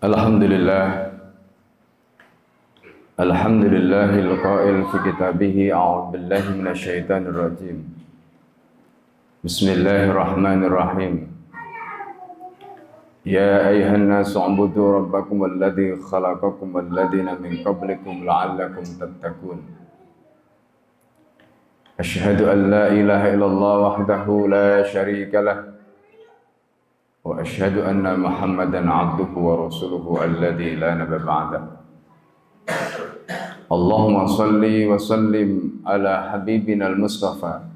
Alhamdulillah, alhamdulillahil qail fi kitabih a'udzu billahi minasyaitonir rajim. Bismillahirrahmanirrahim. Ya ayyuhan nasu ubudu rabbakum alladzi khalaqakum walladzina min qablikum la'allakum tattaqun. Asyhadu an la ilaha illallah wahdahu la syarika lah. Wa asyhadu anna Muhammadan 'abduhu wa rasuluhu alladzi la nabiyya ba'dahu. Allahumma salli wa sallim ala habibina al-Mustafa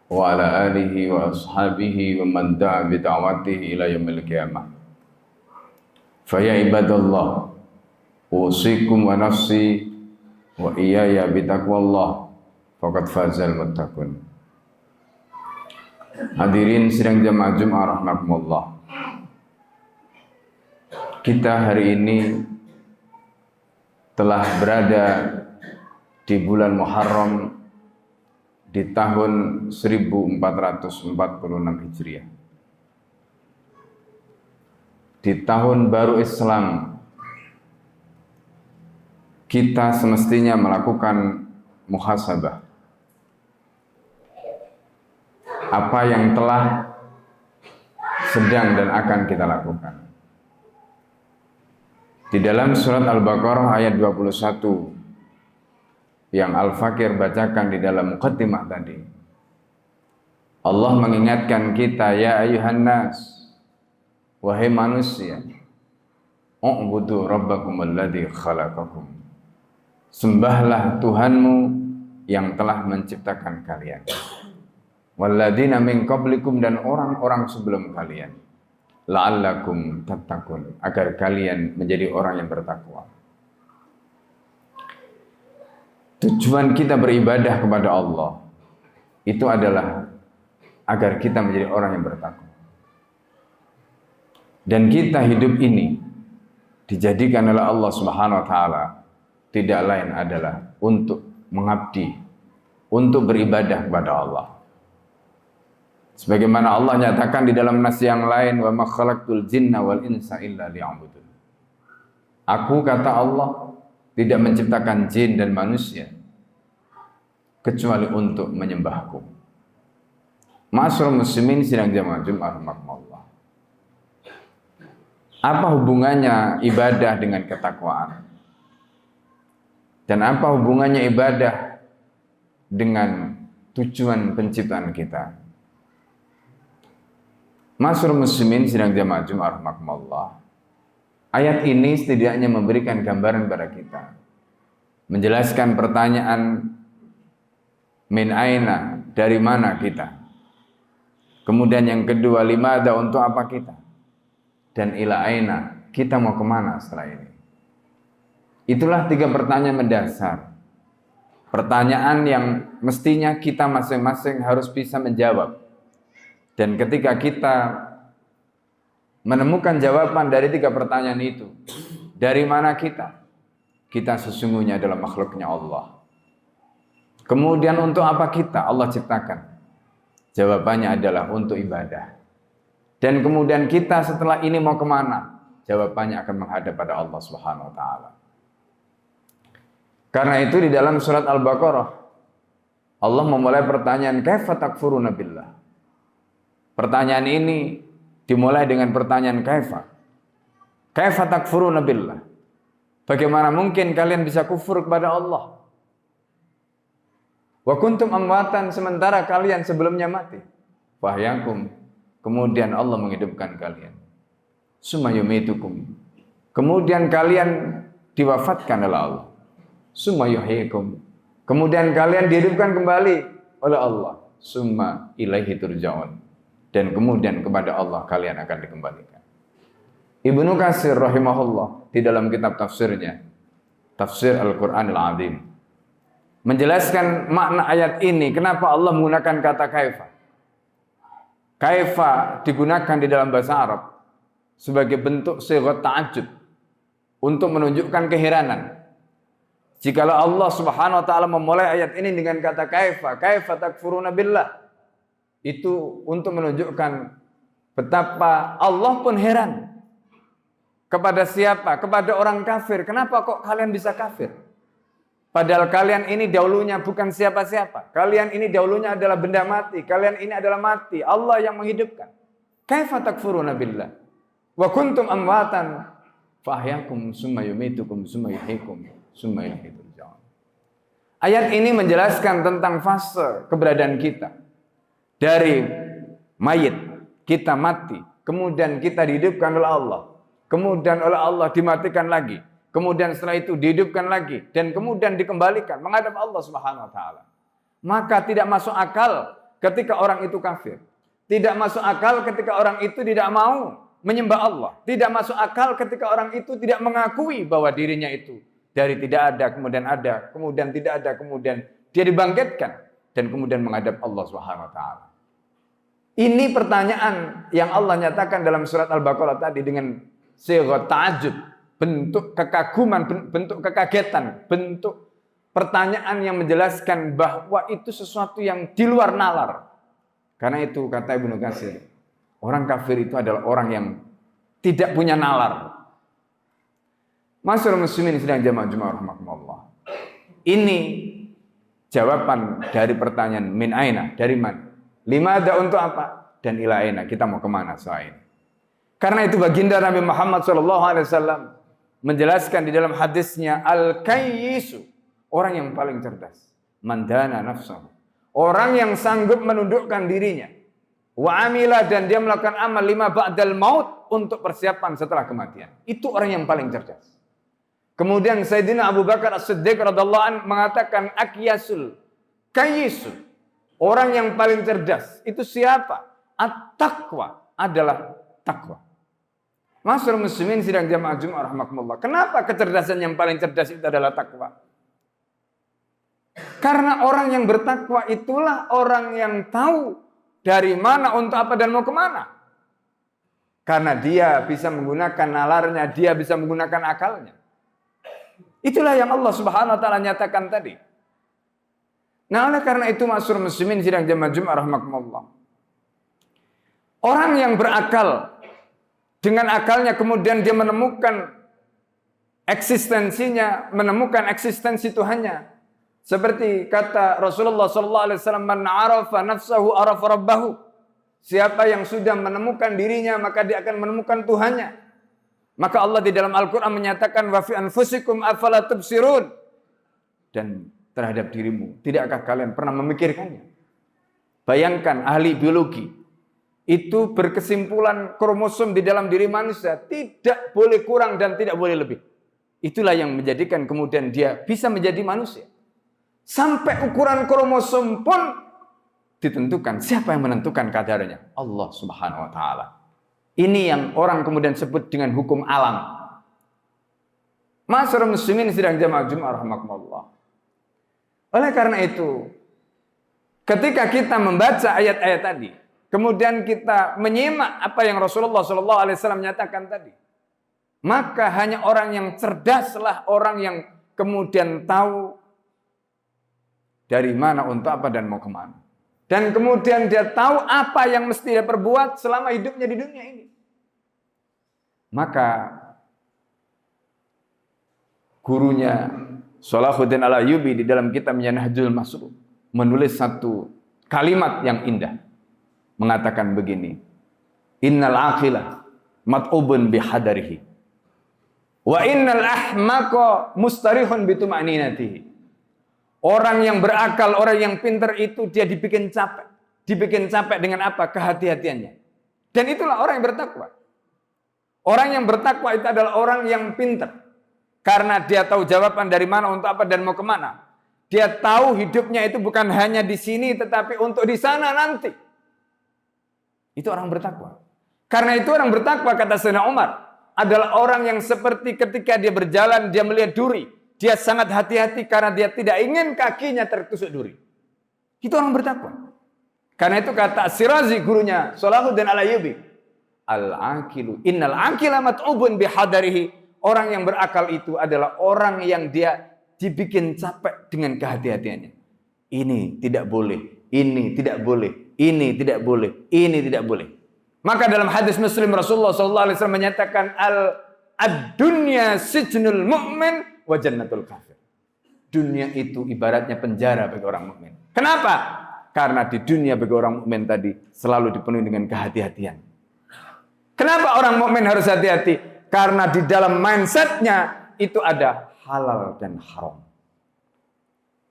wa ala alihi wa ashabihi wa man da'a bi da'watihi ila yaumil qiyamah. Fa ya ibadallah, usikum wa nafsi wa iyaya bi taqwallah faqad fazal muttaqun. Hadirin sidang jamaah Jumat rahimakumullah. Kita hari ini telah berada di bulan Muharram di tahun 1446 Hijriah. Di tahun baru Islam, kita semestinya melakukan muhasabah. Apa yang telah, sedang dan akan kita lakukan. Di dalam surat Al-Baqarah ayat 21 yang Al-Fakir bacakan di dalam muqaddimah tadi, Allah mengingatkan kita, ya ayuhan nas, wahai manusia, u'budu rabbakum alladzi khalaqakum. Sembahlah Tuhanmu yang telah menciptakan kalian. Walladzina min qablikum, dan orang-orang sebelum kalian, la'allakum tattaqun, agar kalian menjadi orang yang bertakwa. Tujuan kita beribadah kepada Allah itu adalah agar kita menjadi orang yang bertakwa. Dan kita hidup ini dijadikan oleh Allah Subhanahu wa taala tidak lain adalah untuk mengabdi, untuk beribadah kepada Allah. Sebagaimana Allah nyatakan di dalam nas yang lain, wa ma khalaqtul jinna wal insa illa liya'budun. Aku, kata Allah, tidak menciptakan jin dan manusia kecuali untuk menyembahku. Ma'asyiral muslimin sidang jamaah Jumat rahimakumullah. Apa hubungannya ibadah dengan ketakwaan? Dan apa hubungannya ibadah dengan tujuan penciptaan kita? Ma'asyiral muslimin sidang jamaah Jumat rahimakumullah. Ayat ini setidaknya memberikan gambaran pada kita, menjelaskan pertanyaan min aina, dari mana kita. Kemudian yang kedua, limada, untuk apa kita. Dan ila aina, kita mau kemana setelah ini. Itulah 3 pertanyaan mendasar. Pertanyaan yang mestinya kita masing-masing harus bisa menjawab. Dan ketika kita menemukan jawaban dari 3 pertanyaan itu, dari mana kita? Kita sesungguhnya adalah makhluknya Allah. Kemudian untuk apa kita Allah ciptakan? Jawabannya adalah untuk ibadah. Dan kemudian kita setelah ini mau kemana? Jawabannya akan menghadap pada Allah Subhanahu wa taala. Karena itu di dalam surat Al-Baqarah Allah memulai pertanyaan, kaifa takfuruna billah? Pertanyaan ini dimulai dengan pertanyaan kaifa. Kaifa takfuruna billah? Bagaimana mungkin kalian bisa kufur kepada Allah? Wa kuntum amwatan, sementara kalian sebelumnya mati. Fahyakum, kemudian Allah menghidupkan kalian. Summa yumitukum, kemudian kalian diwafatkan oleh Allah. Summa yuhyikum, kemudian kalian dihidupkan kembali oleh Allah. Summa ilaihi turja'un, dan kemudian kepada Allah kalian akan dikembalikan. Ibnu Katsir rahimahullah di dalam kitab tafsirnya, Tafsir Al-Qur'anil Azim, menjelaskan makna ayat ini, kenapa Allah menggunakan kata kaifa. Kaifa digunakan di dalam bahasa Arab sebagai bentuk sighat ta'ajjub, untuk menunjukkan keheranan. Jikalau Allah Subhanahu wa taala memulai ayat ini dengan kata kaifa, kaifa takfuruna billah, itu untuk menunjukkan betapa Allah pun heran. Kepada siapa? Kepada orang kafir. Kenapa kok kalian bisa kafir? Padahal kalian ini dahulunya bukan siapa-siapa. Kalian ini dahulunya adalah benda mati. Kalian ini adalah mati. Allah yang menghidupkan. Kaifa takfuruna billah? Wa kuntum amwatan fahyakum summa yumitukum summa yuhyikum summa ilaihi turja'un. Ayat ini menjelaskan tentang fase keberadaan kita. Dari mayit, kita mati. Kemudian kita dihidupkan oleh Allah. Kemudian oleh Allah dimatikan lagi. Kemudian setelah itu dihidupkan lagi. Dan kemudian dikembalikan menghadap Allah Subhanahu wa ta'ala. Maka tidak masuk akal ketika orang itu kafir. Tidak masuk akal ketika orang itu tidak mau menyembah Allah. Tidak masuk akal ketika orang itu tidak mengakui bahwa dirinya itu dari tidak ada, kemudian ada, kemudian tidak ada, kemudian dia dibangkitkan. Dan kemudian menghadap Allah Subhanahu wa ta'ala. Ini pertanyaan yang Allah nyatakan dalam surat Al-Baqarah tadi dengan sighat ta'ajjub, bentuk kekaguman, bentuk kekagetan, bentuk pertanyaan yang menjelaskan bahwa itu sesuatu yang di luar nalar. Karena itu kata Ibnu Katsir, orang kafir itu adalah orang yang tidak punya nalar. Masyaallah muslimin sedang jamaah rahimakumullah. Ini jawaban dari pertanyaan min aina, dari mana? Limada untuk apa? Dan ila aina, kita mau kemana soal ini? Karena itu baginda Nabi Muhammad SAW menjelaskan di dalam hadisnya, al-kayyisu, orang yang paling cerdas, mandana nafsahu, orang yang sanggup menundukkan dirinya, wa amila, dan dia melakukan amal lima ba'dal maut, untuk persiapan setelah kematian. Itu orang yang paling cerdas. Kemudian Sayyidina Abu Bakar As-Siddiq radhiyallahu anhu mengatakan, akyasul kayyisu, orang yang paling cerdas itu siapa? At-taqwa, adalah takwa. Masyaallah muslimin sidang jamaah Jumat rahimakumullah. Kenapa kecerdasan yang paling cerdas itu adalah takwa? Karena orang yang bertakwa itulah orang yang tahu dari mana, untuk apa, dan mau kemana. Karena dia bisa menggunakan nalarnya, dia bisa menggunakan akalnya. Itulah yang Allah Subhanahu wa ta'ala nyatakan tadi. Nah, oleh karena itu masyaallah muslimin sidang jamaah Jumat rahimakumullah. Orang yang berakal, dengan akalnya kemudian dia menemukan eksistensinya, menemukan eksistensi Tuhannya. Seperti kata Rasulullah SAW, man arafa nafsahu arafa rabbahu. Siapa yang sudah menemukan dirinya, maka dia akan menemukan Tuhannya. Maka Allah di dalam Al-Quran menyatakan, wa fi anfusikum afala tubsirun. Dan terhadap dirimu, tidakkah kalian pernah memikirkannya? Bayangkan ahli biologi itu berkesimpulan kromosom di dalam diri manusia tidak boleh kurang dan tidak boleh lebih. Itulah yang menjadikan kemudian dia bisa menjadi manusia. Sampai ukuran kromosom pun ditentukan. Siapa yang menentukan kadarnya? Allah Subhanahu wa ta'ala. Ini yang orang kemudian sebut dengan hukum alam. Masyaallah muslimin sidang jamaah Jumat rahimakumullah. Oleh karena itu, ketika kita membaca ayat-ayat tadi, kemudian kita menyimak apa yang Rasulullah SAW nyatakan tadi, maka hanya orang yang cerdaslah orang yang kemudian tahu dari mana, untuk apa, dan mau kemana. Dan kemudian dia tahu apa yang mesti dia perbuat selama hidupnya di dunia ini. Maka gurunya Shalahuddin Al-Ayyubi di dalam kitabnya Nahjul Masrur menulis satu kalimat yang indah. Mengatakan begini, innal aqilah mat'ubun bihadarihi wa innal ahmaqa mustarihun bituma'ninatihi. Orang yang berakal, orang yang pintar itu dia dibikin capek. Dibikin capek dengan apa? Kehati-hatiannya. Dan itulah orang yang bertakwa. Orang yang bertakwa itu adalah orang yang pintar. Karena dia tahu jawaban dari mana, untuk apa, dan mau kemana. Dia tahu hidupnya itu bukan hanya di sini, tetapi untuk di sana nanti. Itu orang bertakwa. Karena itu orang bertakwa, kata Sayyidina Umar, adalah orang yang seperti ketika dia berjalan, dia melihat duri. Dia sangat hati-hati karena dia tidak ingin kakinya tertusuk duri. Itu orang bertakwa. Karena itu kata As-Sirazi, gurunya Shalahuddin Al-Ayyubi, al-aqilu innal aqila mat'ubun bihadarihi. Orang yang berakal itu adalah orang yang dia dibikin capek dengan kehati-hatiannya. Ini tidak boleh, ini tidak boleh, ini tidak boleh, ini tidak boleh. Maka dalam hadis Muslim Rasulullah SAW menyatakan ad-dunya sijnul mu'min wa jannatul kafir. Dunia itu ibaratnya penjara bagi orang mukmin. Kenapa? Karena di dunia bagi orang mukmin tadi selalu dipenuhi dengan kehati-hatian. Kenapa orang mukmin harus hati-hati? Karena di dalam mindsetnya itu ada halal dan haram.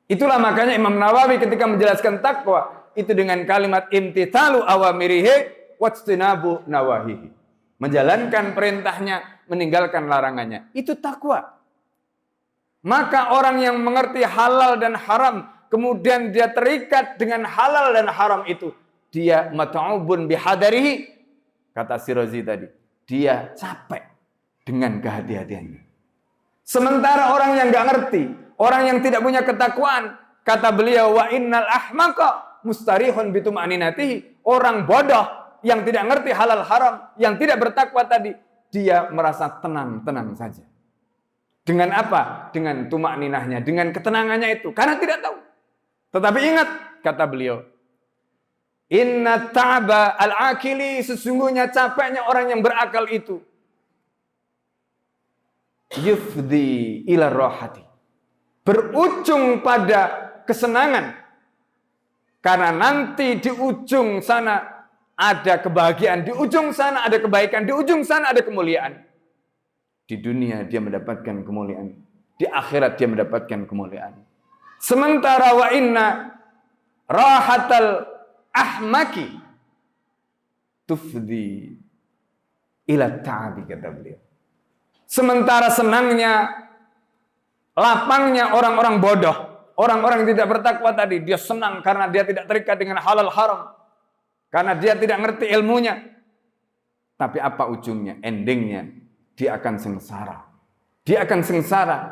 Itulah makanya Imam Nawawi ketika menjelaskan takwa itu dengan kalimat imtithalu awamirihi wajtinabu nawahihi. Menjalankan perintahnya, meninggalkan larangannya. Itu takwa. Maka orang yang mengerti halal dan haram, kemudian dia terikat dengan halal dan haram itu, dia mat'ubun bihadarihi, kata Sirazi tadi, dia capek dengan kehati-hatiannya. Sementara orang yang nggak ngerti, orang yang tidak punya ketakwaan, kata beliau, wa innal ahmaqa mustarihun bituma'ninatihi, orang bodoh yang tidak ngerti halal haram, yang tidak bertakwa tadi, dia merasa tenang-tenang saja. Dengan apa? Dengan tumak ninahnya, dengan ketenangannya itu. Karena tidak tahu. Tetapi ingat, kata beliau, inna ta'ba al-akili, sesungguhnya capeknya orang yang berakal itu, yufdi ila rohati, berujung pada kesenangan. Karena nanti di ujung sana ada kebahagiaan, di ujung sana ada kebaikan, di ujung sana ada kemuliaan. Di dunia dia mendapatkan kemuliaan, di akhirat dia mendapatkan kemuliaan. Sementara wa inna rahatal ahmaki tufdi ila ta'abi, kata beliau. Sementara senangnya, lapangnya orang-orang bodoh, orang-orang yang tidak bertakwa tadi, dia senang karena dia tidak terikat dengan halal haram, karena dia tidak ngerti ilmunya. Tapi apa ujungnya, endingnya? Dia akan sengsara. Dia akan sengsara.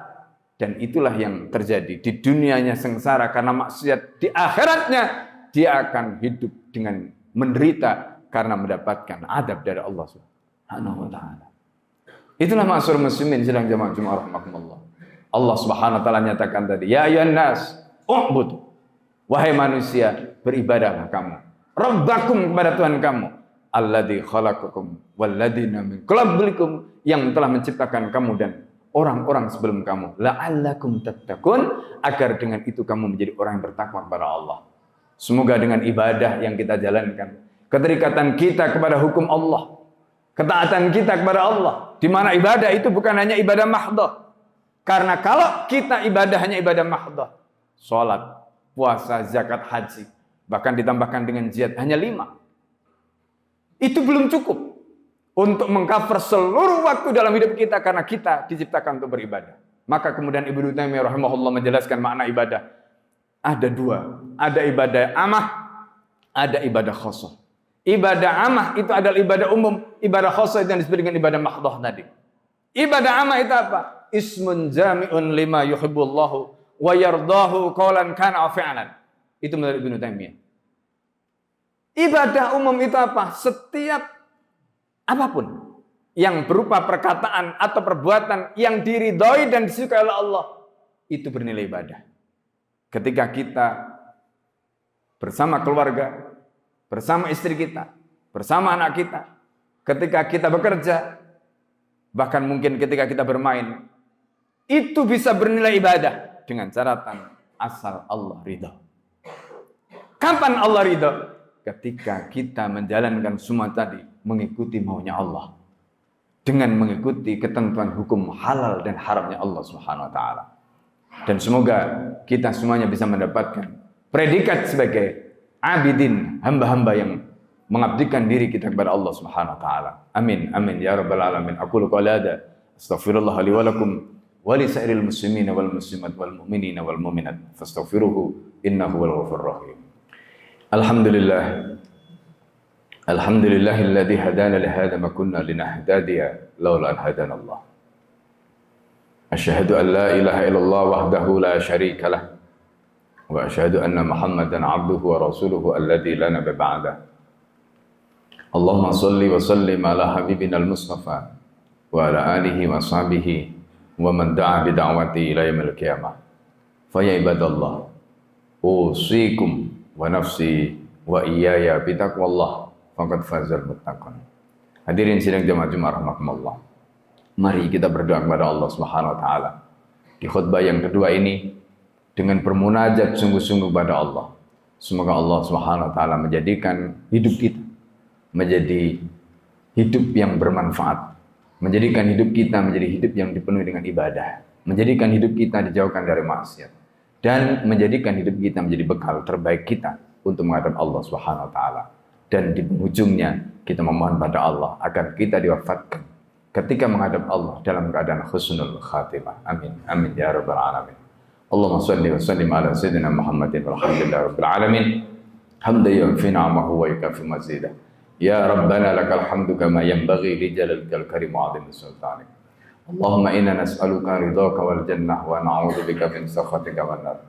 Dan itulah yang terjadi. Di dunianya sengsara karena maksiat. Di akhiratnya dia akan hidup dengan menderita karena mendapatkan adab dari Allah Subhanahu wa taala. Itulah ma'asyiral muslimin sidang jamaah Jumat rahimakumullah. Allah Subhanahu wa taala nyatakan tadi, ya ayyuhan nas, u'bud. Wahai manusia, beribadahlah kamu. Rabbakum, kepada Tuhan kamu. Alladzi khalaqakum walladzina min qablikum, yang telah menciptakan kamu dan orang-orang sebelum kamu, la'allakum tattaqun, agar dengan itu kamu menjadi orang yang bertakwa kepada Allah. Semoga dengan ibadah yang kita jalankan, keterikatan kita kepada hukum Allah, ketaatan kita kepada Allah, di mana ibadah itu bukan hanya ibadah mahdhah. Karena kalau kita ibadah hanya ibadah mahdhah, salat, puasa, zakat, haji, bahkan ditambahkan dengan jihad hanya 5. Itu belum cukup untuk mengcover seluruh waktu dalam hidup kita, karena kita diciptakan untuk beribadah. Maka kemudian Ibnu Taimiyah rahimahullah menjelaskan makna ibadah. Ada 2, ada ibadah amah, ada ibadah khosoh. Ibadah amah itu adalah ibadah umum, ibadah khosoh itu yang disebut dengan ibadah mahdhah tadi. Ibadah amah itu apa? Ismun jami'un lima yuhibbullahu wa yardahu qawlan kana wa fi'lan. Itu menurut Ibnu Taimiyah. Ibadah umum itu apa? Setiap apapun yang berupa perkataan atau perbuatan yang diridhoi dan disukai oleh Allah, itu bernilai ibadah. Ketika kita bersama keluarga, bersama istri kita, bersama anak kita, ketika kita bekerja, bahkan mungkin ketika kita bermain, itu bisa bernilai ibadah dengan catatan asal Allah ridha. Kapan Allah ridha? Ketika kita menjalankan semua tadi mengikuti maunya Allah, dengan mengikuti ketentuan hukum halal dan haramnya Allah Subhanahu wa taala. Dan semoga kita semuanya bisa mendapatkan predikat sebagai abidin, hamba-hamba yang mengabdikan diri kita kepada Allah Subhanahu wa taala. Amin amin ya rabbal alamin. Aqulu qouli hadza, astaghfirullah li wa lakum wa li sa'iril muslimina wal muslimat wal mu'minina wal mu'minat fastaghfiruhu innahu wal ghafurur rahim. Alhamdulillah. Alhamdulillahilladzi hadana li hadza ma kunna linahtadiya laula an hadana Allah. Asyhadu an la ilaha illallah wahdahu la syarika lah wa asyhadu anna Muhammadan 'abduhu wa rasuluhu alladzi la nabiyya ba'da. Allahumma shalli wa sallim ala habibina al-Mustafa wa ala alihi wa sahbihi wa man da'a bi da'wati ila yaumil qiyamah. Fa ya ibadallah, usikum wa nafsi wa iyaya bi taqwallah faqad fazal muttaqun. Hadirin sidang jamaah Jumat rahimakumullah. Mari kita berdoa kepada Allah Subhanahu wa taala. Di khutbah yang kedua ini dengan bermunajat sungguh-sungguh pada Allah. Semoga Allah Subhanahu wa taala menjadikan hidup kita menjadi hidup yang bermanfaat. Menjadikan hidup kita menjadi hidup yang dipenuhi dengan ibadah. Menjadikan hidup kita dijauhkan dari maksiat. Dan menjadikan hidup kita menjadi bekal terbaik kita untuk menghadap Allah Subhanahu wa taala. Dan di penghujungnya kita memohon pada Allah agar kita diwafatkan ketika menghadap Allah dalam keadaan husnul khatimah. Amin. Amin ya rabbal alamin. Allahumma shalli wa sallim ala sayyidina Muhammadin walhamdulillahi rabbil alamin. Hamdan yu'fi ni'amahu wa yukafi mazidah. Ya rabbana lakal hamdu kama yanbaghi li jalalil karim wa 'azimi sultanik. Allahumma inna nas'aluka ridhaka wal jannah wa na'udzu bika min sakhatika wan nar.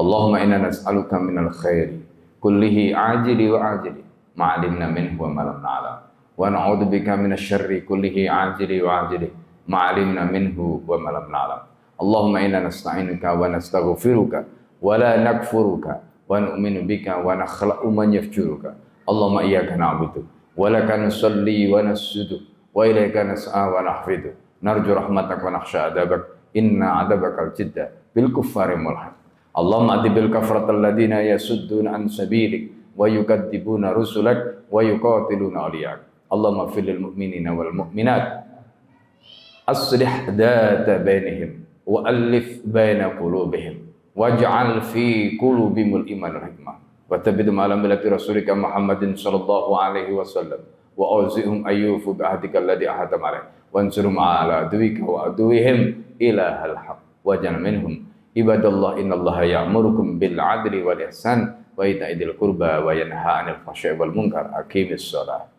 Allahumma inna nas'aluka minal khairi kullihi ajili wa ajili ma 'alimna minhu wa ma lam na'lam. Wa na'udzu bika minasyarri kullihi ajili wa ajili ma 'alimna minhu wa ma lam na'lam. Allahumma inna nasta'inuka wa nastaghfiruka wa la nakfuruka wa nu'minu bika wa nakhla'u man yafjuruka. Allahumma iyyaka na'budu wa laka nusalli wa nasjudu wa ilaika nas'a wa nahfidu narju rahmataka wa nakhsha adabak inna adabakal jidda bil kuffari mulhad. Allahumma adibil kafratal ladina yasudduna an sabilik wa yukadzibuna rusulak wa yuqatiluna awliyak. Allahumma fil lil mu'minina wal mu'minat aslih data bainihim wa alif baina qulubihim waj'al fi qulubihimul iman wal hikmah wa tabidu ala millati rasulika Muhammadin sallallahu alaihi wasallam wa awzihum ayyufu bi ahdika alladhi ahadta alaih wa ansurum ala aduwika wa aduwihim ilahal haq wa jana minhum ibadallah innallaha ya'murukum bil adli wal ihsan wa ita'i dzil qurba wa yanha 'anil fahsya'i wal munkar aqimis shalah.